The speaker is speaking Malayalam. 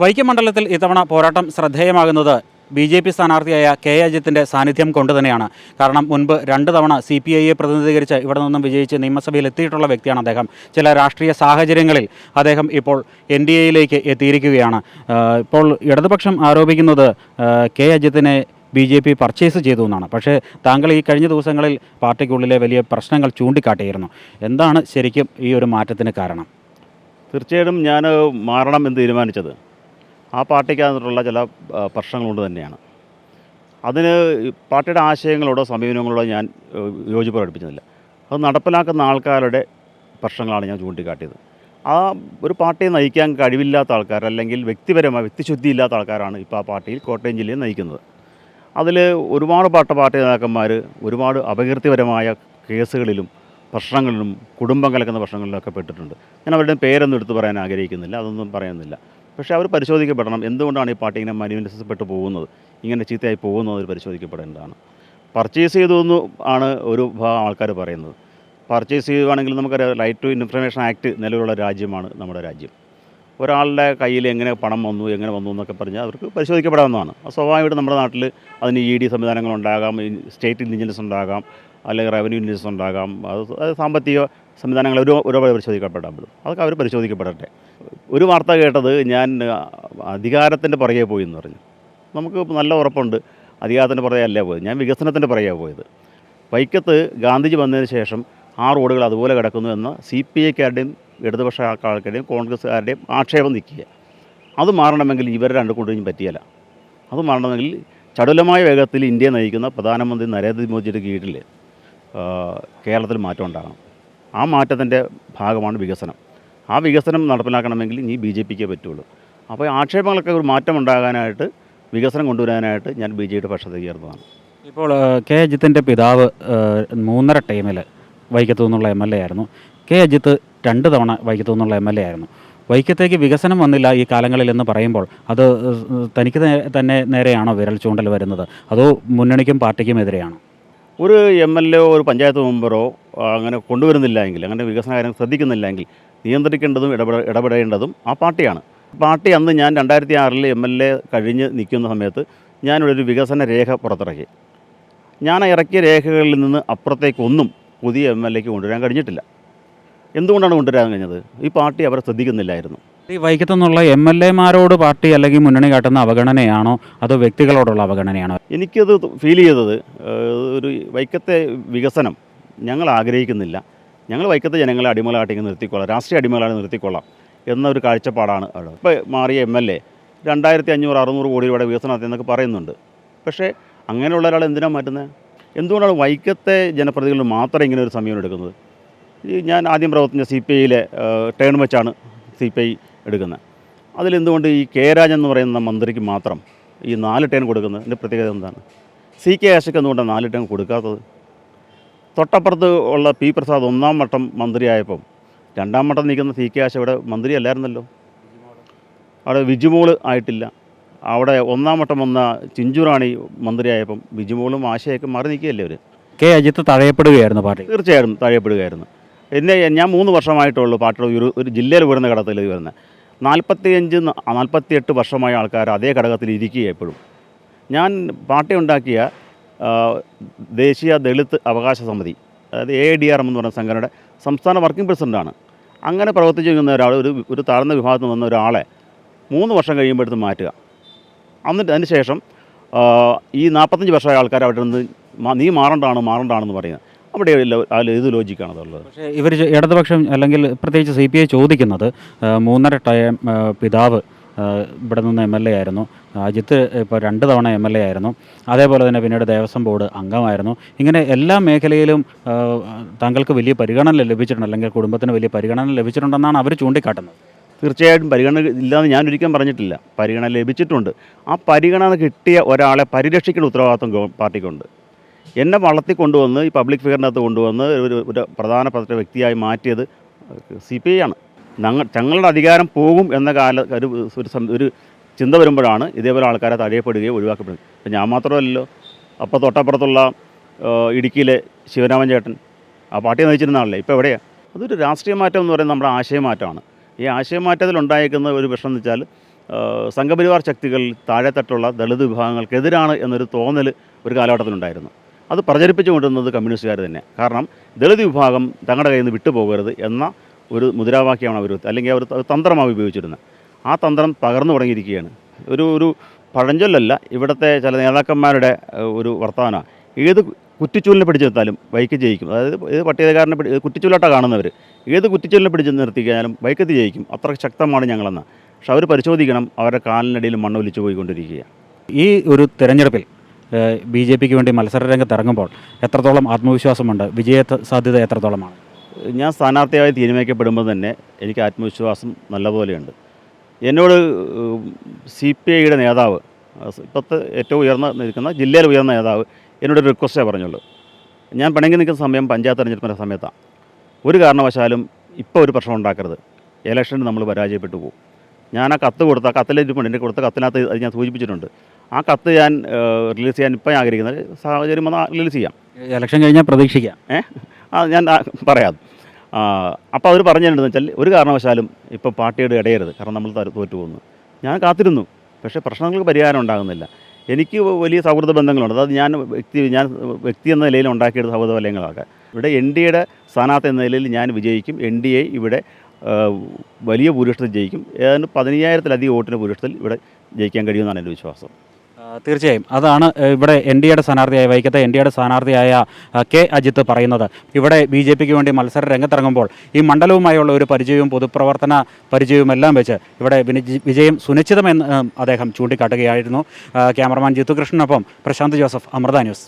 വൈക്കം മണ്ഡലത്തിൽ ഇത്തവണ പോരാട്ടം ശ്രദ്ധേയമാകുന്നത് ബി.ജെ.പി. സ്ഥാനാർത്ഥിയായ കെ അജിത്തിൻ്റെ സാന്നിധ്യം കൊണ്ടുതന്നെയാണ്. കാരണം മുൻപ് 2 തവണ CPIയെ പ്രതിനിധീകരിച്ച് ഇവിടെ നിന്നും വിജയിച്ച് നിയമസഭയിൽ എത്തിയിട്ടുള്ള വ്യക്തിയാണ് അദ്ദേഹം. ചില രാഷ്ട്രീയ സാഹചര്യങ്ങളിൽ അദ്ദേഹം ഇപ്പോൾ NDAയിലേക്ക് എത്തിയിരിക്കുകയാണ്. ഇപ്പോൾ ഇടതുപക്ഷം ആരോപിക്കുന്നത് കെ അജിത്തിനെ BJP പർച്ചേസ് ചെയ്തു എന്നാണ്. പക്ഷേ താങ്കൾ ഈ കഴിഞ്ഞ ദിവസങ്ങളിൽ പാർട്ടിക്കുള്ളിലെ വലിയ പ്രശ്നങ്ങൾ ചൂണ്ടിക്കാട്ടിയിരുന്നു. എന്താണ് ശരിക്കും ഈ ഒരു മാറ്റത്തിന് കാരണം? തീർച്ചയായിട്ടും ഞാൻ മാറണം എന്ന് തീരുമാനിച്ചത് ആ പാർട്ടിക്കകത്തുള്ള ചില പ്രശ്നങ്ങളുണ്ട് തന്നെയാണ്. അതിന് പാർട്ടിയുടെ ആശയങ്ങളോടോ സമീപനങ്ങളോടോ ഞാൻ യോജിപ്പ് പ്രകടിപ്പിക്കുന്നില്ല. അത് നടപ്പിലാക്കുന്ന ആൾക്കാരുടെ പ്രശ്നങ്ങളാണ് ഞാൻ ചൂണ്ടിക്കാട്ടിയത്. ആ ഒരു പാർട്ടിയെ നയിക്കാൻ കഴിവില്ലാത്ത ആൾക്കാർ, അല്ലെങ്കിൽ വ്യക്തിശുദ്ധി ഇല്ലാത്ത ആൾക്കാരാണ് ഇപ്പോൾ ആ പാർട്ടിയിൽ കോട്ടയം ജില്ലയിൽ നയിക്കുന്നത്. അതിൽ ഒരുപാട് പാർട്ടി നേതാക്കന്മാർ ഒരുപാട് അപകീർത്തിപരമായ കേസുകളിലും പ്രശ്നങ്ങളിലും കുടുംബം കലക്കുന്ന പ്രശ്നങ്ങളിലൊക്കെ പെട്ടിട്ടുണ്ട്. ഞാൻ അവരുടെ പേരൊന്നും എടുത്തു പറയാൻ ആഗ്രഹിക്കുന്നില്ല, അതൊന്നും പറയുന്നില്ല. പക്ഷേ അവർ പരിശോധിക്കപ്പെടണം. എന്തുകൊണ്ടാണ് ഈ പാർട്ടി ഇങ്ങനെ മലിനീകരിക്കപ്പെട്ടു പോകുന്നത്, ഇങ്ങനെ ചീത്തയായി പോകുന്നത് അവർ പരിശോധിക്കപ്പെടേണ്ടതാണ്. പർച്ചേസ് ചെയ്തു ആണ് ഒരു ഭാഗം ആൾക്കാർ പറയുന്നത്. പർച്ചേസ് ചെയ്യുകയാണെങ്കിൽ നമുക്കറിയാം, റൈറ്റ് ടു ഇൻഫർമേഷൻ ആക്ട് നിലവിലുള്ള രാജ്യമാണ് നമ്മുടെ രാജ്യം. ഒരാളുടെ കയ്യിൽ എങ്ങനെ പണം വന്നു, എങ്ങനെ വന്നു എന്നൊക്കെ പറഞ്ഞാൽ അവർക്ക് പരിശോധിക്കപ്പെടാവുന്നതാണ്. സ്വാഭാവികമായിട്ട് നമ്മുടെ നാട്ടിൽ അതിന് ED സംവിധാനങ്ങളുണ്ടാകാം, സ്റ്റേറ്റ് ഇൻ്റലിജൻസ് ഉണ്ടാകാം, അല്ലെങ്കിൽ റവന്യൂ ഇൻ്റലിജൻസ് ഉണ്ടാകാം. അത് സാമ്പത്തിക സംവിധാനങ്ങൾ ഒരുപാട് പരിശോധിക്കപ്പെടാൻ അതൊക്കെ അവർ പരിശോധിക്കപ്പെടട്ടെ. ഒരു വാർത്ത കേട്ടത് ഞാൻ അധികാരത്തിൻ്റെ പുറകെ പോയി എന്ന് പറഞ്ഞു. നമുക്ക് നല്ല ഉറപ്പുണ്ട് അധികാരത്തിൻ്റെ പുറകെ അല്ലേ പോയത്, ഞാൻ വികസനത്തിൻ്റെ പുറകെ പോയത്. വൈക്കത്ത് ഗാന്ധിജി വന്നതിന് ശേഷം ആ റോഡുകൾ അതുപോലെ കിടക്കുന്നു എന്ന CPIക്കാരുടെയും ഇടതുപക്ഷ ആൾക്കാരുടെയും കോൺഗ്രസ്സുകാരുടെയും ആക്ഷേപം നിൽക്കുക. അത് മാറണമെങ്കിൽ ഇവരെ രണ്ടു കൊണ്ടും പറ്റിയല്ല. അത് മാറണമെങ്കിൽ ചടുലമായ വേഗത്തിൽ ഇന്ത്യയെ നയിക്കുന്ന പ്രധാനമന്ത്രി നരേന്ദ്രമോദിയുടെ കീഴിൽ കേരളത്തിൽ മാറ്റം ഉണ്ടാകണം. ആ മാറ്റത്തിൻ്റെ ഭാഗമാണ് വികസനം. ആ വികസനം നടപ്പിലാക്കണമെങ്കിൽ ഇനി BJPക്കേ പറ്റുള്ളൂ. അപ്പോൾ ആക്ഷേപങ്ങളൊക്കെ ഒരു മാറ്റം ഉണ്ടാകാനായിട്ട്, വികസനം കൊണ്ടുവരാനായിട്ട് ഞാൻ BJPയുടെ പക്ഷത്തേക്ക് ചേർന്നതാണ്. ഇപ്പോൾ കെ അജിത്തിൻ്റെ പിതാവ് 3.5 ടൈമിൽ വൈക്കത്തു നിന്നുള്ള MLA ആയിരുന്നു. കെ അജിത്ത് 2 തവണ വൈക്കത്തു നിന്നുള്ള MLA ആയിരുന്നു. വൈക്കത്തേക്ക് വികസനം വന്നില്ല ഈ കാലങ്ങളിൽ എന്ന് പറയുമ്പോൾ അത് തനിക്ക് തന്നെ നേരെയാണോ വിരൽ ചൂണ്ടൽ വരുന്നത്, അതോ മുന്നണിക്കും പാർട്ടിക്കും എതിരെയാണോ? ഒരു MLA ഒരു പഞ്ചായത്ത് മെമ്പറോ അങ്ങനെ കൊണ്ടുവരുന്നില്ല എങ്കിൽ, അങ്ങനെ വികസന കാര്യം ശ്രദ്ധിക്കുന്നില്ല എങ്കിൽ നിയന്ത്രിക്കേണ്ടതും ഇടപെടേണ്ടതും ആ പാർട്ടിയാണ്. പാർട്ടി അന്ന് ഞാൻ 2006 MLA കഴിഞ്ഞ് നിൽക്കുന്ന സമയത്ത് ഞാനിവിടെ ഒരു വികസന രേഖ പുറത്തിറക്കി. ഞാൻ ഇറക്കിയ രേഖകളിൽ നിന്ന് അപ്പുറത്തേക്കൊന്നും പുതിയ MLAക്ക് കൊണ്ടുവരാൻ കഴിഞ്ഞിട്ടില്ല. എന്തുകൊണ്ടാണ് കൊണ്ടുവരാൻ കഴിഞ്ഞത്? ഈ പാർട്ടി അവരെ ശ്രദ്ധിക്കുന്നില്ലായിരുന്നു. ഈ വൈക്കത്തു നിന്നുള്ള MLAമാരോട് പാർട്ടി അല്ലെങ്കിൽ മുന്നണി കാട്ടുന്ന അവഗണനയാണോ അതോ വ്യക്തികളോടുള്ള അവഗണനയാണോ? എനിക്കത് ഫീൽ ചെയ്തത്, ഒരു വൈക്കത്തെ വികസനം ഞങ്ങൾ ആഗ്രഹിക്കുന്നില്ല, ഞങ്ങൾ വൈക്കത്തെ ജനങ്ങളെ അടിമകളായിട്ട് നിർത്തിക്കൊള്ളാം, രാഷ്ട്രീയ അടിമകളായിട്ട് നിർത്തിക്കൊള്ളാം എന്നൊരു കാഴ്ചപ്പാടാണ് അവിടെ. ഇപ്പോൾ മാറിയ MLA 2500-600 കോടി രൂപയുടെ വികസനം എന്നൊക്കെ പറയുന്നുണ്ട്. പക്ഷേ അങ്ങനെയുള്ള ഒരാൾ എന്തിനാണ് മാറ്റുന്നത്? എന്തുകൊണ്ടാണ് വൈക്കത്തെ ജനപ്രതിനിധികൾ മാത്രം ഇങ്ങനെ ഒരു സമയം എടുക്കുന്നത്? ഞാൻ ആദ്യം പ്രവർത്തിച്ച CPIയിലെ ടേൺ വെച്ചാണ് CPI എടുക്കുന്നത്. അതിലെന്തുകൊണ്ട് ഈ കെ രാജൻ എന്ന് പറയുന്ന മന്ത്രിക്ക് മാത്രം ഈ 4 ടേൺ കൊടുക്കുന്നത്? എൻ്റെ പ്രത്യേകത എന്താണ്? CK ആശയ്ക്ക് എന്തുകൊണ്ടാണ് 4 ടേൺ കൊടുക്കാത്തത്? തൊട്ടപ്പുറത്ത് ഉള്ള P പ്രസാദ് 1ാം വട്ടം മന്ത്രിയായപ്പം 2ാം വട്ടം നിൽക്കുന്ന CK ആശ ഇവിടെ മന്ത്രി അല്ലായിരുന്നല്ലോ. അവിടെ വിജുമോൾ ആയിട്ടില്ല. അവിടെ 1ാം വട്ടം വന്ന ചിഞ്ചുറാണി മന്ത്രിയായപ്പം വിജുമോളും ആശയൊക്കെ മാറി നിൽക്കുകയല്ലേ അവർ. കെ അജിത്ത് തഴയപ്പെടുകയായിരുന്നു പാർട്ടി. തീർച്ചയായും തഴയപ്പെടുകയായിരുന്നു. ഞാൻ 3 വർഷമായിട്ടുള്ളൂ പാർട്ടിയുടെ ഒരു ജില്ലയിൽ വരുന്ന ഘടകത്തിൽ വരുന്നത്. 45-48 വർഷമായ ആൾക്കാർ അതേ ഘടകത്തിൽ ഇരിക്കുക എപ്പോഴും. ഞാൻ പാർട്ടി ഉണ്ടാക്കിയ ദേശീയ ദളിത് അവകാശ സമിതി, അതായത് AIDRM എന്ന് പറയുന്ന സംഘടനയുടെ സംസ്ഥാന വർക്കിംഗ് പ്രസിഡൻ്റാണ്. അങ്ങനെ പ്രവർത്തിച്ചു നിൽക്കുന്ന ഒരാൾ, ഒരു താഴ്ന്ന വിഭാഗത്തിൽ നിന്ന് ഒരാളെ 3 വർഷം കഴിയുമ്പോഴത്ത് മാറ്റുക. അതിന് ശേഷം ഈ 45 വർഷമായ ആൾക്കാർ അവിടെ നിന്ന് നീ മാറണ്ടാണെന്ന് പറയുന്നത്. അവിടെ ഇത് ലോജിക്കാണ് അതുള്ളത്. പക്ഷേ ഇവർ ഇടതുപക്ഷം അല്ലെങ്കിൽ പ്രത്യേകിച്ച് CPI ചോദിക്കുന്നത് 3.5 ടൈം പിതാവ് ഇവിടെ നിന്ന് MLA ആയിരുന്നു, അജിത്ത് ഇപ്പോൾ 2 തവണ MLA ആയിരുന്നു, അതേപോലെ തന്നെ പിന്നീട് ദേവസ്വം ബോർഡ് അംഗമായിരുന്നു. ഇങ്ങനെ എല്ലാ മേഖലയിലും താങ്കൾക്ക് വലിയ പരിഗണന ലഭിച്ചിട്ടുണ്ട്, അല്ലെങ്കിൽ കുടുംബത്തിന് വലിയ പരിഗണന ലഭിച്ചിട്ടുണ്ടെന്നാണ് അവർ ചൂണ്ടിക്കാട്ടുന്നത്. തീർച്ചയായിട്ടും പരിഗണന ഇല്ലാന്ന് ഞാൻ ഒരിക്കലും പറഞ്ഞിട്ടില്ല. പരിഗണന ലഭിച്ചിട്ടുണ്ട്. ആ പരിഗണന കിട്ടിയ ഒരാളെ പരിരക്ഷിക്കുന്ന ഉത്തരവാദിത്വം പാർട്ടിക്കുണ്ട്. എന്നെ വളർത്തിക്കൊണ്ടുവന്ന് ഈ പബ്ലിക് ഫിഗറിനകത്ത് കൊണ്ടുവന്ന് ഒരു പ്രധാനപ്പെട്ട വ്യക്തിയായി മാറ്റിയത് CPI ആണ്. ഞങ്ങളുടെ അധികാരം പോകും എന്ന ഒരു ചിന്ത വരുമ്പോഴാണ് ഇതേപോലെ ആൾക്കാരെ തഴയപ്പെടുകയും ഒഴിവാക്കപ്പെടുകയും. ഇപ്പം ഞാൻ മാത്രമല്ലല്ലോ, അപ്പോൾ തൊട്ടപ്പുറത്തുള്ള ഇടുക്കിയിലെ ശിവരാമൻ ചേട്ടൻ ആ പാർട്ടി നയിച്ചിരുന്ന ആളല്ലേ, ഇപ്പോൾ എവിടെയാണ്? അതൊരു രാഷ്ട്രീയ മാറ്റം എന്ന് പറയുന്നത് നമ്മുടെ ആശയമാറ്റമാണ്. ഈ ആശയമാറ്റത്തിലുണ്ടായിരിക്കുന്ന ഒരു പ്രശ്നം എന്ന് വെച്ചാൽ സംഘപരിവാർ ശക്തികൾ താഴെത്തട്ടുള്ള ദളിത് വിഭാഗങ്ങൾക്കെതിരാണ് എന്നൊരു തോന്നൽ ഒരു കാലഘട്ടത്തിലുണ്ടായിരുന്നു. അത് പ്രചരിപ്പിച്ചു കൊണ്ടുവന്നത് കമ്മ്യൂണിസ്റ്റുകാർ തന്നെ. കാരണം ദളിത് വിഭാഗം തങ്ങളുടെ കയ്യിൽ നിന്ന് വിട്ടുപോകരുത് എന്ന ഒരു മുദ്രാവാക്യമാണ് അവർ, അല്ലെങ്കിൽ അവർ തന്ത്രമാണ് ഉപയോഗിച്ചിരുന്നത്. ആ തന്ത്രം തകർന്നു തുടങ്ങിയിരിക്കുകയാണ്. ഒരു പഴഞ്ചൊല്ലല്ല, ഇവിടുത്തെ ചില നേതാക്കന്മാരുടെ ഒരു വർത്തമാനമാണ്. ഏത് കുറ്റിച്ചൂലിനെ പിടിച്ചു നിർത്താലും ബൈക്ക് ജയിക്കും. അതായത് ഏത് പട്ടികക്കാരനെ കുറ്റിച്ചൂലാട്ടാണ് കാണുന്നവർ. ഏത് കുറ്റിച്ചൂലിനെ പിടിച്ച് നിർത്തിക്കാനും ബൈക്കത്ത് ജയിക്കും, അത്ര ശക്തമാണ് ഞങ്ങളെന്ന്. പക്ഷെ അവർ പരിശോധിക്കണം, അവരുടെ കാലിനടിയിൽ മണ്ണൊലിച്ചു പോയിക്കൊണ്ടിരിക്കുക. ഈ ഒരു തെരഞ്ഞെടുപ്പിൽ BJPക്ക് വേണ്ടി മത്സരരംഗത്ത് ഇറങ്ങുമ്പോൾ എത്രത്തോളം ആത്മവിശ്വാസമുണ്ട്? വിജയ സാധ്യത എത്രത്തോളമാണ്? ഞാൻ സ്ഥാനാർത്ഥിയായി തീരുമാനിക്കപ്പെടുമ്പോൾ തന്നെ എനിക്ക് ആത്മവിശ്വാസം നല്ലപോലെയുണ്ട്. എന്നോട് CPIയുടെ നേതാവ്, ഇപ്പോഴത്തെ ഏറ്റവും ഉയർന്ന നിൽക്കുന്ന ജില്ലയിൽ ഉയർന്ന നേതാവ് എന്നോടൊരു റിക്വസ്റ്റേ പറഞ്ഞുള്ളൂ. ഞാൻ പിണങ്ങി നിൽക്കുന്ന സമയം പഞ്ചായത്ത് തെരഞ്ഞെടുപ്പിൻ്റെ സമയത്താണ്. ഒരു കാരണവശാലും ഇപ്പോൾ ഒരു പ്രശ്നം ഉണ്ടാക്കരുത്, ഇലക്ഷന് നമ്മൾ പരാജയപ്പെട്ടു പോകും. ഞാൻ ആ കത്ത് കൊടുത്ത കത്തിലിരിപ്പുണ്ട്, എൻ്റെ കൊടുത്ത കത്തിനകത്ത് അത് ഞാൻ സൂചിപ്പിച്ചിട്ടുണ്ട്. ആ കത്ത് ഞാൻ റിലീസ് ചെയ്യാൻ ഇപ്പം ആഗ്രഹിക്കുന്നത് സാഹചര്യം വന്നാൽ റിലീസ് ചെയ്യാം. ഇലക്ഷൻ കഴിഞ്ഞാൽ പ്രതീക്ഷിക്കാം. ഞാൻ പറയാം. അപ്പോൾ അവർ പറഞ്ഞിട്ടുണ്ടെന്ന് വെച്ചാൽ ഒരു കാരണവശാലും ഇപ്പോൾ പാർട്ടിയുടെ ഇടയരുത്, കാരണം നമ്മൾ തോറ്റു പോകുന്നു. ഞാൻ കാത്തിരുന്നു, പക്ഷേ പ്രശ്നങ്ങൾക്ക് പരിഹാരം ഉണ്ടാകുന്നില്ല. എനിക്ക് വലിയ സൗഹൃദ ബന്ധങ്ങളുണ്ട്. അതായത് ഞാൻ വ്യക്തി എന്ന നിലയിൽ ഉണ്ടാക്കിയെടുത്ത സൗഹൃദ വലയങ്ങളൊക്കെ ഇവിടെ NDAയുടെ സ്ഥാനാർത്ഥി എന്ന നിലയിൽ ഞാൻ വിജയിക്കും. NDA ഇവിടെ വലിയ ഭൂരിപക്ഷത്തിൽ ജയിക്കും. ഏതാണ്ട് 15,000-ലധികം വോട്ടിന് ഭൂരിപക്ഷത്തിൽ ഇവിടെ ജയിക്കാൻ കഴിയുമെന്നാണ് എൻ്റെ വിശ്വാസം. തീർച്ചയായും അതാണ് ഇവിടെ NDAയുടെ സ്ഥാനാർത്ഥിയായ വൈക്കത്തെ NDAയുടെ സ്ഥാനാർത്ഥിയായ K. അജിത്ത് പറയുന്നത്. ഇവിടെ BJPക്ക് വേണ്ടി മത്സര രംഗത്തിറങ്ങുമ്പോൾ ഈ മണ്ഡലവുമായുള്ള ഒരു പരിചയവും പൊതുപ്രവർത്തന പരിചയവും എല്ലാം വെച്ച് ഇവിടെ വിജയം സുനിശ്ചിതമെന്ന് അദ്ദേഹം ചൂണ്ടിക്കാട്ടുകയായിരുന്നു. ക്യാമറമാൻ ജിത്തുകൃഷ്ണനൊപ്പം പ്രശാന്ത് ജോസഫ്, അമൃത ന്യൂസ്.